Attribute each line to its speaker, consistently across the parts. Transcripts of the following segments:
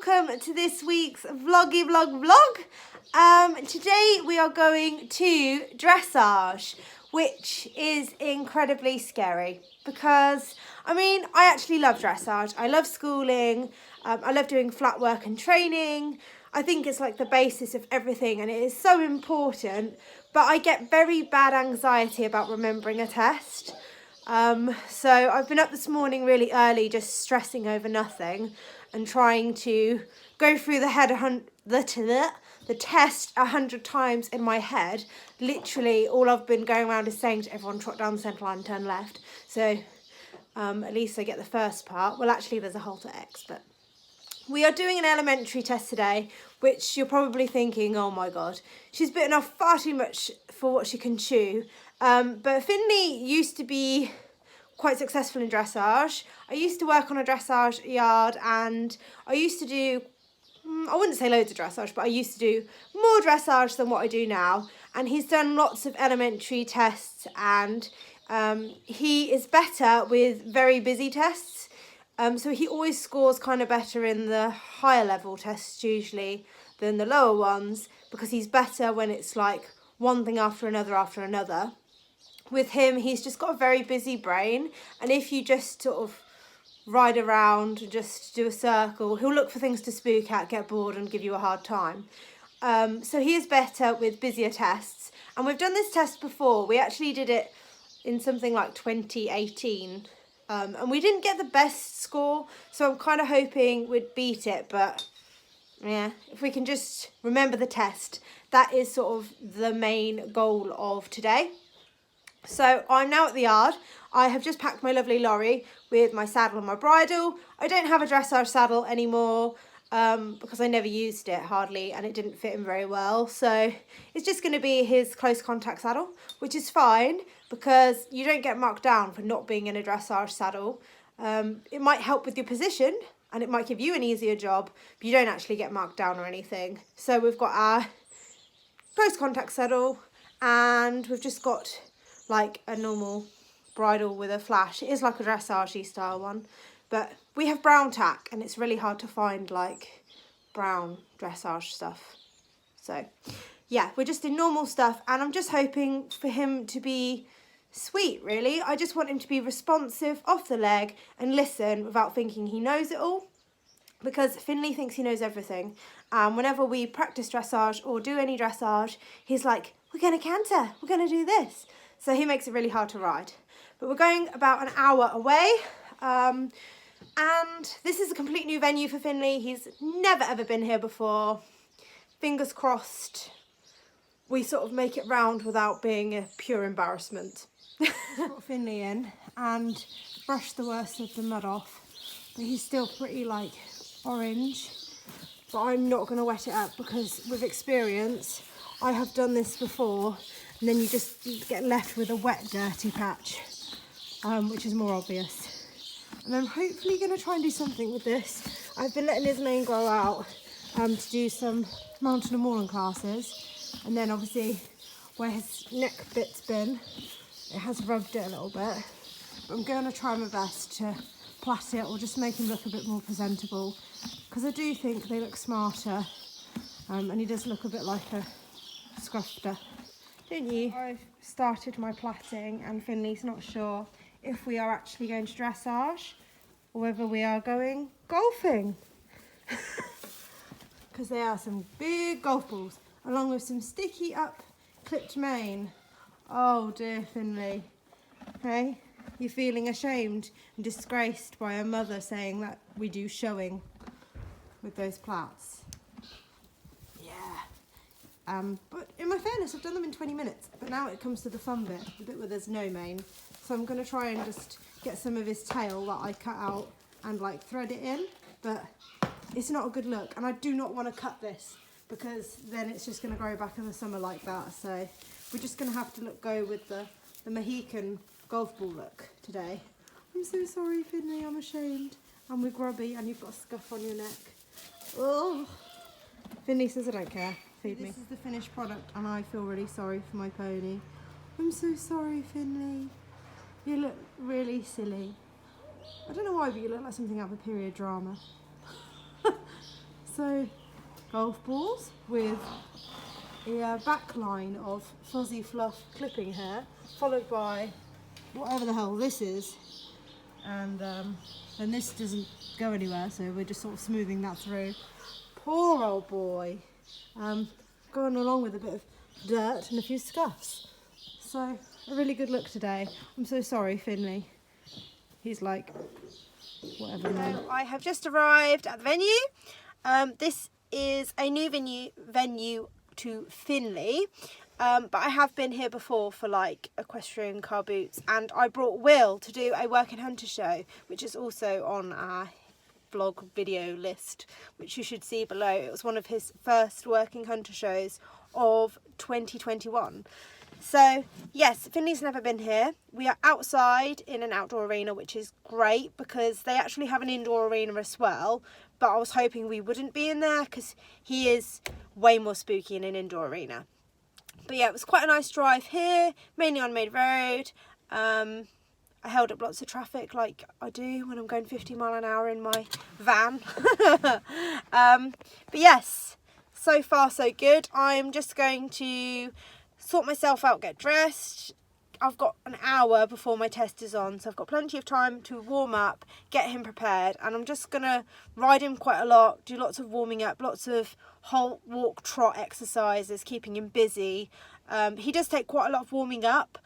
Speaker 1: welcome to this week's vlog. Today we are going to dressage, which is incredibly scary because, I actually love dressage. I love schooling. I love doing flat work and training. I think it's like the basis of everything and it is so important, but I get very bad anxiety about remembering a test. So I've been up this morning really early just stressing over nothing and trying to go through the test 100 times in my head. Literally all I've been going around is saying to everyone, trot down the centre line and turn left. So at least I get the first part. Well, actually there's a halter X, but we are doing an elementary test today, which you're probably thinking, oh my God, she's bitten off far too much for what she can chew. But Finley used to be quite successful in dressage. I used to work on a dressage yard and I used to do, I wouldn't say loads of dressage, but I used to do more dressage than what I do now. And he's done lots of elementary tests and he is better with very busy tests. So he always scores kind of better in the higher level tests usually than the lower ones because he's better when it's like one thing after another. With him, he's just got a very busy brain, and if you just sort of ride around and just do a circle, he'll look for things to spook at, get bored and give you a hard time. So he is better with busier tests, and we've done this test before. We actually did it in something like 2018, and we didn't get the best score, so I'm kind of hoping we'd beat it, but yeah, if we can just remember the test, that is sort of the main goal of today. So I'm now at the yard. I have just packed my lovely lorry with my saddle and my bridle. I don't have a dressage saddle anymore because I never used it hardly and it didn't fit him very well. So it's just going to be his close contact saddle, which is fine because you don't get marked down for not being in a dressage saddle. It might help with your position and it might give you an easier job, but you don't actually get marked down or anything. So we've got our close contact saddle and we've just got like a normal bridle with a flash. It is like a dressage style one, but we have brown tack and it's really hard to find like brown dressage stuff. So yeah, we're just in normal stuff and I'm just hoping for him to be sweet really. I just want him to be responsive off the leg and listen without thinking he knows it all, because Finley thinks he knows everything. Whenever we practice dressage or do any dressage, he's like, we're going to canter, we're going to do this. So he makes it really hard to ride. But we're going about an hour away. And this is a complete new venue for Finley. He's never ever been here before. Fingers crossed we sort of make it round without being a pure embarrassment. Put Finley in and brush the worst of the mud off. But he's still pretty like orange. But I'm not going to wet it up because with experience, I have done this before. And then you just get left with a wet, dirty patch, which is more obvious. And I'm hopefully going to try and do something with this. I've been letting his mane grow out to do some mountain and moorland classes. And then obviously where his neck bit's been, it has rubbed it a little bit. But I'm going to try my best to plait it or just make him look a bit more presentable. Because I do think they look smarter. And he does look a bit like a scrufter. Don't you? I've started my plaiting and Finley's not sure if we are actually going to dressage or whether we are going golfing. Because there are some big golf balls along with some sticky up clipped mane. Oh dear Finley. Hey, you're feeling ashamed and disgraced by a mother saying that we do showing with those plaits. But in my fairness, I've done them in 20 minutes, but now it comes to the fun bit, the bit where there's no mane. So I'm going to try and just get some of his tail that I cut out and like thread it in, but it's not a good look. And I do not want to cut this because then it's just going to grow back in the summer like that. So we're just going to have to go with the Mohican golf ball look today. I'm so sorry, Finley, I'm ashamed. And we're grubby and you've got a scuff on your neck. Oh, Finley says I don't care. Feed me. This is the finished product and I feel really sorry for my pony. I'm so sorry, Finley. You look really silly. I don't know why, but you look like something out of a period drama. So golf balls with a back line of fuzzy fluff clipping hair, followed by whatever the hell this is, and then this doesn't go anywhere, so we're just sort of smoothing that through. Poor old boy, going along with a bit of dirt and a few scuffs. So a really good look today. I'm so sorry, Finley. He's like, whatever. So I have just arrived at the venue. This is a new venue to Finley, but I have been here before for like equestrian car boots, and I brought Will to do a working hunter show, which is also on our vlog video list, which you should see below. It was one of his first working hunter shows of 2021. So yes, Finley's never been here. We are outside in an outdoor arena, which is great because they actually have an indoor arena as well, but I was hoping we wouldn't be in there because he is way more spooky in an indoor arena. But yeah, it was quite a nice drive here, mainly on Maid Road. I held up lots of traffic like I do when I'm going 50 mile an hour in my van. But yes, so far so good. I'm just going to sort myself out, get dressed. I've got an hour before my test is on, so I've got plenty of time to warm up, get him prepared, and I'm just gonna ride him quite a lot, do lots of warming up, lots of halt, walk, trot exercises, keeping him busy. He does take quite a lot of warming up,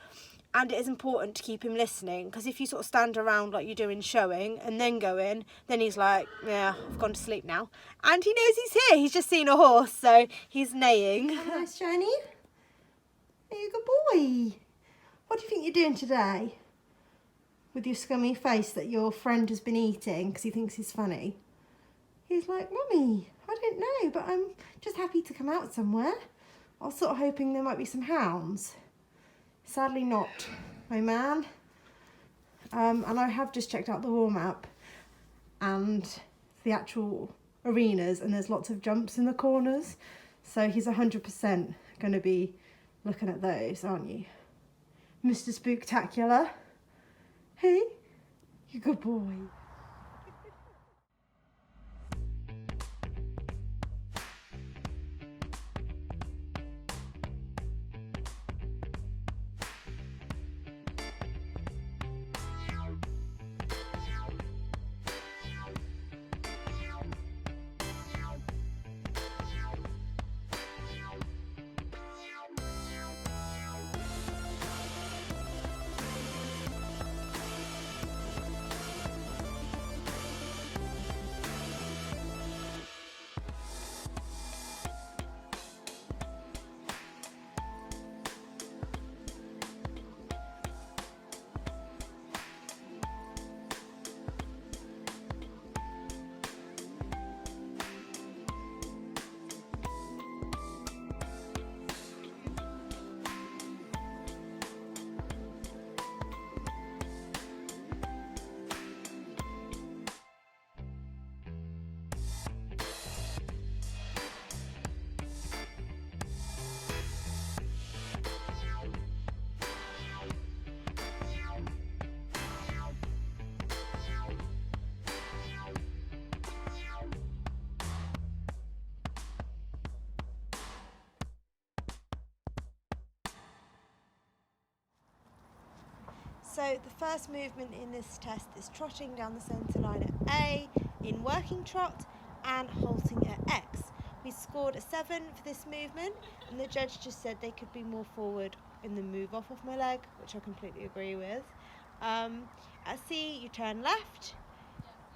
Speaker 1: and it is important to keep him listening, because if you sort of stand around like you do in showing and then go in, then he's like, yeah, I've gone to sleep now. And he knows he's here, he's just seen a horse, so he's neighing. Nice, Shiny. Are you a good boy? What do you think you're doing today? With your scummy face that your friend has been eating because he thinks he's funny. He's like, Mummy, I don't know, but I'm just happy to come out somewhere. I was sort of hoping there might be some hounds. Sadly not, my man. And I have just checked out the warm-up and the actual arenas, and there's lots of jumps in the corners. So he's 100% going to be looking at those, aren't you? Mr. Spooktacular. Hey, you good boy. So the first movement in this test is trotting down the centre line at A in working trot and halting at X. We scored a 7 for this movement, and the judge just said they could be more forward in the move off of my leg, which I completely agree with. At C you turn left,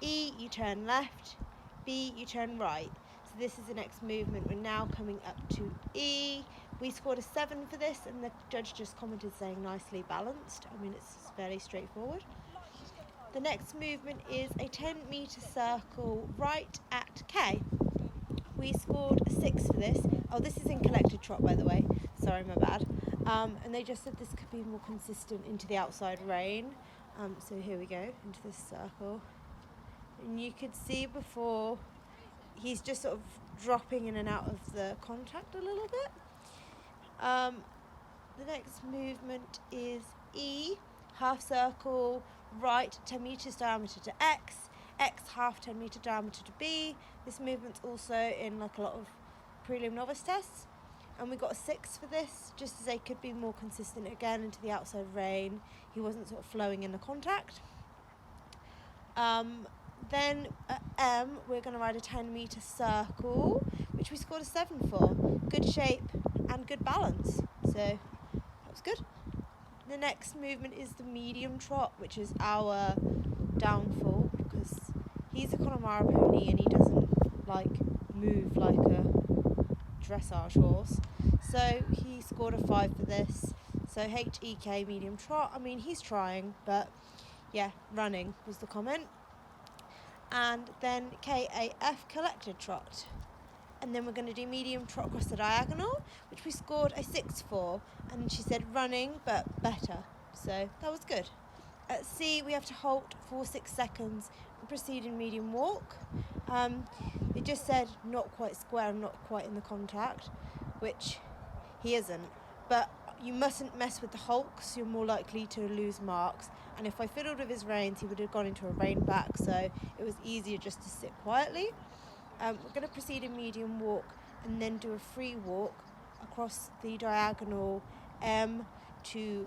Speaker 1: E you turn left, B you turn right. So this is the next movement. We're now coming up to E. We scored a 7 for this, and the judge just commented saying nicely balanced. I mean, it's fairly straightforward. The next movement is a 10-metre circle right at K. We scored a 6 for this. Oh, this is in collected trot, by the way. Sorry, my bad. And they just said this could be more consistent into the outside rein. So here we go, into this circle. And you could see before, he's just sort of dropping in and out of the contact a little bit. The next movement is E, half circle, right, 10 metres diameter to X, X half 10 metre diameter to B. This movement's also in like a lot of prelim novice tests. And we got a 6 for this, just as they could be more consistent again into the outside rein. He wasn't sort of flowing in the contact. Then at M, we're going to ride a 10 metre circle, which we scored a 7 for. Good shape and good balance, so that was good. The next movement is the medium trot, which is our downfall, because he's a Connemara pony and he doesn't like move like a dressage horse. So he scored a 5 for this. So HEK medium trot. I mean, he's trying, but yeah, running was the comment. And then KAF collected trot. And then we're going to do medium trot across the diagonal, which we scored a 6 for. And she said running, but better. So that was good. At C, we have to halt for 6 seconds and proceed in medium walk. It just said not quite square and not quite in the contact, which he isn't. But you mustn't mess with the halt because you're more likely to lose marks. And if I fiddled with his reins, he would have gone into a rein back, so it was easier just to sit quietly. We're going to proceed in medium walk and then do a free walk across the diagonal M to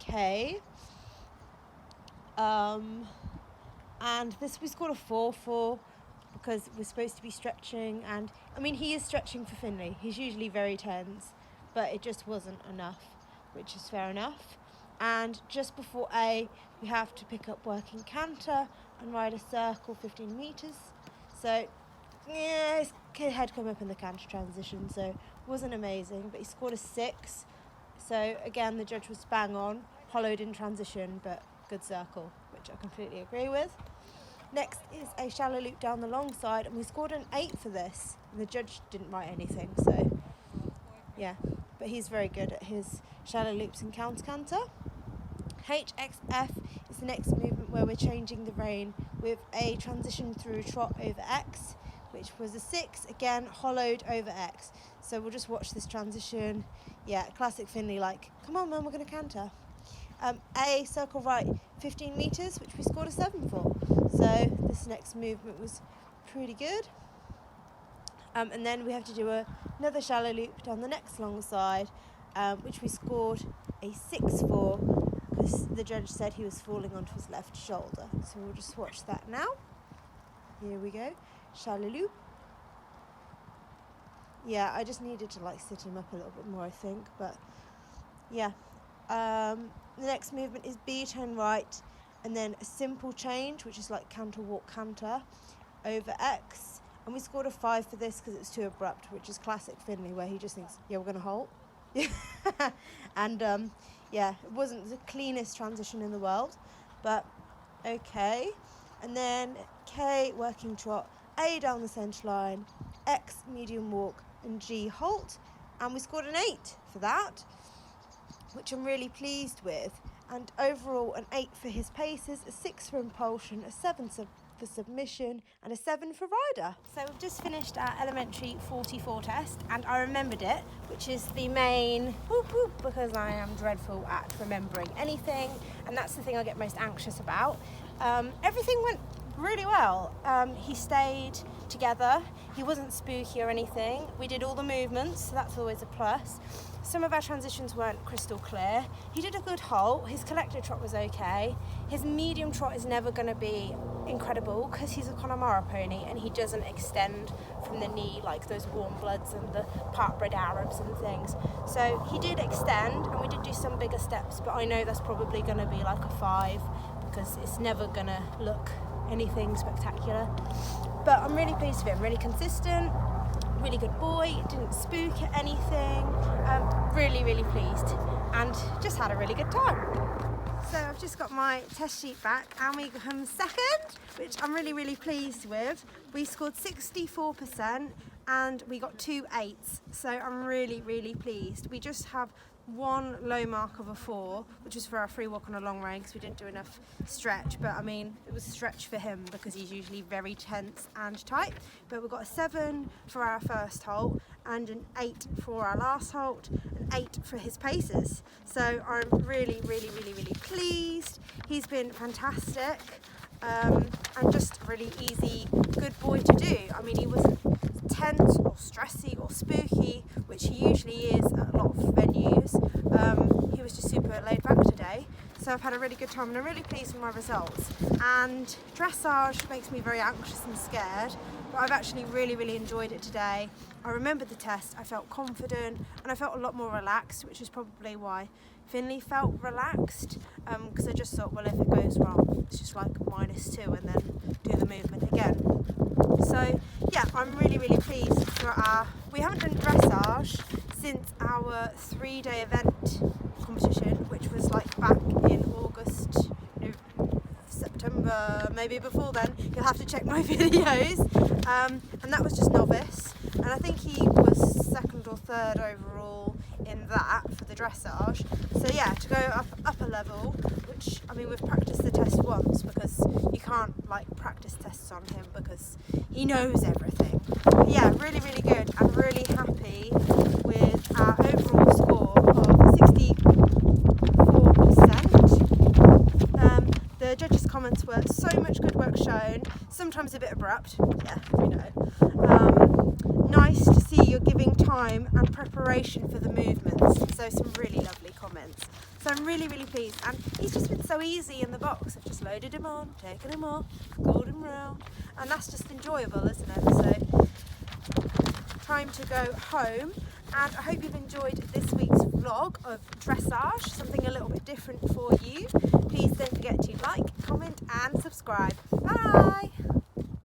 Speaker 1: K. And this we scored a 4 for, because we're supposed to be stretching, and I mean he is stretching for Finley. He's usually very tense, but it just wasn't enough, which is fair enough. And just before A, we have to pick up working canter and ride a circle 15 metres. So yeah, his head come up in the canter transition, so it wasn't amazing, but he scored a 6. So again, the judge was bang on, hollowed in transition, but good circle, which I completely agree with. Next is a shallow loop down the long side, and we scored an 8 for this. And the judge didn't write anything, so yeah, but he's very good at his shallow loops and counter canter. HXF is the next movement where we're changing the rein with a transition through trot over X, which was a 6, again hollowed over X. So we'll just watch this transition. Yeah, classic Finley, like, come on man, we're going to canter. A circle right 15 metres, which we scored a 7 for. So this next movement was pretty good. And then we have to do another shallow loop down the next long side, which we scored a 6 for, because the judge said he was falling onto his left shoulder. So we'll just watch that now. Here we go, shallow loop. Yeah, I just needed to like sit him up a little bit more, I think, but yeah. The next movement is B turn right, and then a simple change, which is like canter walk canter over X, and we scored a 5 for this because it's too abrupt, which is classic Finley, where he just thinks, yeah, we're going to halt. And yeah, it wasn't the cleanest transition in the world, but okay. And then K working trot, A down the centre line, X medium walk, and G halt, and we scored an 8 for that, which I'm really pleased with. And overall an 8 for his paces, a 6 for impulsion, a 7 for submission, and a 7 for rider. So we've just finished our elementary 44 test, and I remembered it, which is the main because I am dreadful at remembering anything, and that's the thing I get most anxious about. Everything went really well. He stayed together, he wasn't spooky or anything. We did all the movements, so that's always a plus. Some of our transitions weren't crystal clear. He did a good halt. His collected trot was okay. His medium trot is never going to be incredible because he's a Connemara pony and he doesn't extend from the knee like those warm bloods and the part-bred Arabs and things. So he did extend, and we did do some bigger steps, but I know that's probably going to be like a 5 because it's never going to look anything spectacular. But I'm really pleased with him, really consistent, really good boy, didn't spook at anything. Really, really pleased, and just had a really good time. So I've just got my test sheet back, and we come second, which I'm really, really pleased with. We scored 64% and we got 2 8s, so I'm really, really pleased. We just have one low mark of a 4, which was for our free walk on a long rein because we didn't do enough stretch, but I mean it was stretch for him because he's usually very tense and tight. But we got a 7 for our first halt and an 8 for our last halt, an 8 for his paces. So I'm really, really, really, really pleased. He's been fantastic. and just a really easy, good boy to do. I mean, he wasn't tense or stressy or spooky, which he usually is at a lot of venues. He was just super laid back today, so I've had a really good time and I'm really pleased with my results. And dressage makes me very anxious and scared, but I've actually really enjoyed it today. I remembered the test, I felt confident and I felt a lot more relaxed, which is probably why Finley felt relaxed, because I just thought, well, if it goes wrong, it's just like -2 and then do the movement again. So yeah, I'm really pleased for we haven't done dressage since our 3-day event competition, which was like back in August, September, maybe before then. You'll have to check my videos. And that was just novice, and I think he was 2nd or 3rd overall in that for the dressage. So yeah, to go up a level, which, I mean, we've practiced the test once because you can't like practice tests on him because he knows everything. But yeah, really good. I'm really happy with our overall score of 64%. The judges' comments were so much good work shown, sometimes a bit abrupt, yeah, we know. Nice to see you're giving time and preparation for the movements, so some really lovely comments. So I'm really pleased, and he's just been so easy in the box. I've just loaded him on, taken him off, glued him round, and that's just enjoyable, isn't it? So time to go home, and I hope you've enjoyed this week's vlog of dressage, something a little bit different for you. Please don't forget to like, comment and subscribe. Bye!